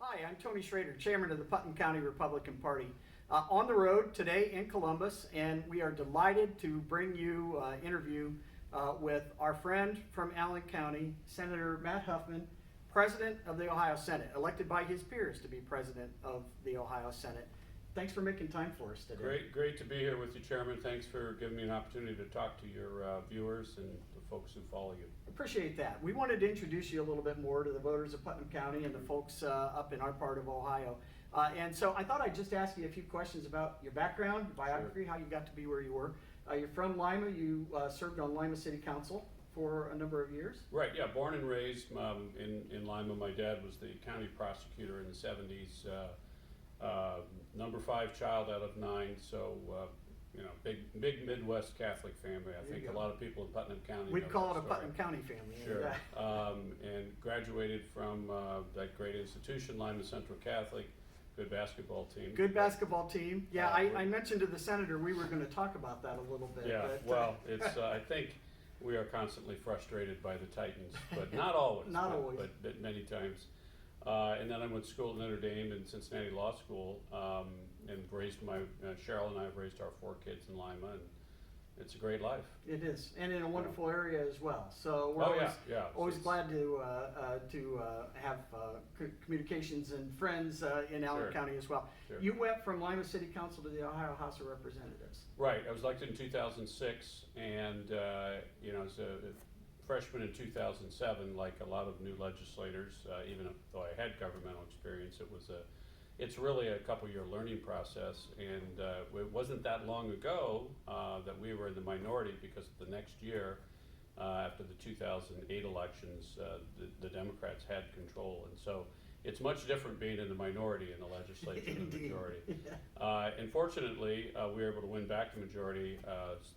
Hi, I'm Tony Schrader, Chairman of the Putnam County Republican Party. On the road today in Columbus, and we are delighted to bring you an interview with our friend from Allen County, Senator Matt Huffman, President of the Ohio Senate, elected by his peers to be President of the Ohio Senate. Thanks for making time for us today. Great to be here with you, Chairman. Thanks for giving me an opportunity to talk to your viewers and the folks who follow you. Appreciate that. We wanted to introduce you a little bit more to the voters of Putnam County and the folks up in our part of Ohio. And so I thought I'd just ask you a few questions about your background, your biography, Sure. how you got to be where you were. You're from Lima. You served on Lima City Council for a number of years. Right, yeah, born and raised in Lima. My dad was the county prosecutor in the 70s. Number 5 child out of 9, so big Midwest Catholic family. I think a lot of people in Putnam County We'd know call it that a story. Putnam County family. Sure. And graduated from that great institution, Lima Central Catholic. Good basketball team. Good basketball team. Yeah, I mentioned to the senator we were going to talk about that a little bit. Yeah, but, well, it's I think we are constantly frustrated by the Titans, but not always. Not always. But many times. And then I went to school at Notre Dame and Cincinnati Law School, and raised Cheryl and I have raised our 4 kids in Lima, and it's a great life. It is, and in a wonderful area as well. So we're always glad to have communications and friends in Allen Sure. County as well. Sure. You went from Lima City Council to the Ohio House of Representatives. Right, I was elected in 2006, and as a freshman in 2007, like a lot of new legislators, even though I had governmental experience, it's really a couple-year learning process, and it wasn't that long ago that we were in the minority, because the next year, after the 2008 elections, the Democrats had control, and so it's much different being in the minority in the legislature than the majority. And fortunately, we were able to win back the majority.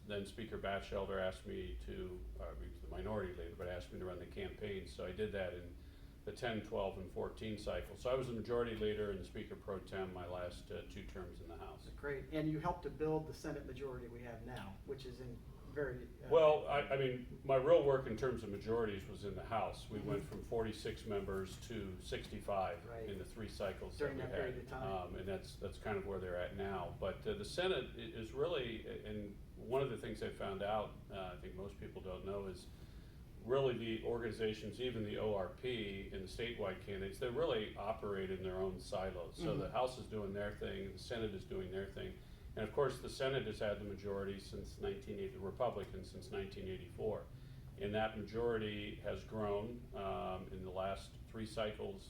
Then Speaker Batchelder asked me to, he was the minority leader, but asked me to run the campaign, so I did that in the 10, 12, and 14 cycle. So I was the majority leader and the Speaker Pro Tem my last 2 terms in the House. Great, and you helped to build the Senate majority we have now, which is in very... Well, I mean, my real work in terms of majorities was in the House. We went from 46 members to 65 in the 3 cycles during that we that period of time. and that's kind of where they're at now. But the Senate is really, and one of the things I found out, I think most people don't know, is really the organizations, even the ORP and the statewide candidates, they really operate in their own silos. So the House is doing their thing, the Senate is doing their thing. And of course, the Senate has had the majority since 1980, the Republicans since 1984. And that majority has grown. In the last 3 cycles,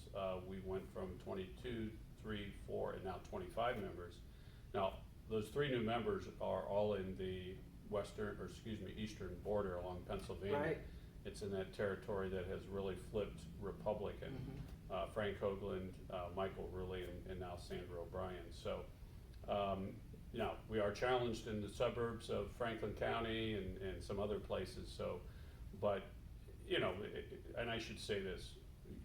we went from 22, 3, 4, and now 25 members. Now, those 3 new members are all in the eastern border along Pennsylvania. Right. It's in that territory that has really flipped Republican. Frank Hoagland, Michael Rulli, and now Sandra O'Brien. So, we are challenged in the suburbs of Franklin County and some other places. So, but, and I should say this,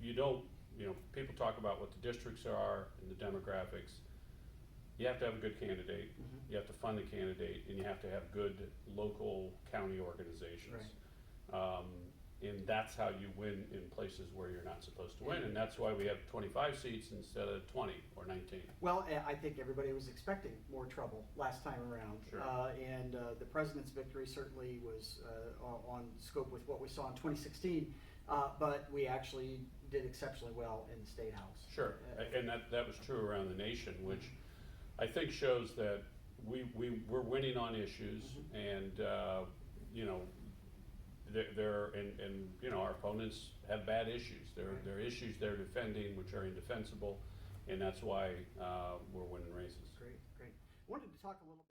people talk about what the districts are and the demographics. You have to have a good candidate, you have to fund the candidate, and you have to have good local county organizations. And that's how you win in places where you're not supposed to win, and that's why we have 25 seats instead of 20 or 19. Well, I think everybody was expecting more trouble last time around. Sure. And the president's victory certainly was on scope with what we saw in 2016, but we actually did exceptionally well in the State House. Sure, and that was true around the nation, which I think shows that we're winning on issues, and our opponents have bad issues. There are issues they're defending which are indefensible, and that's why we're winning races. Great. Wanted to talk a little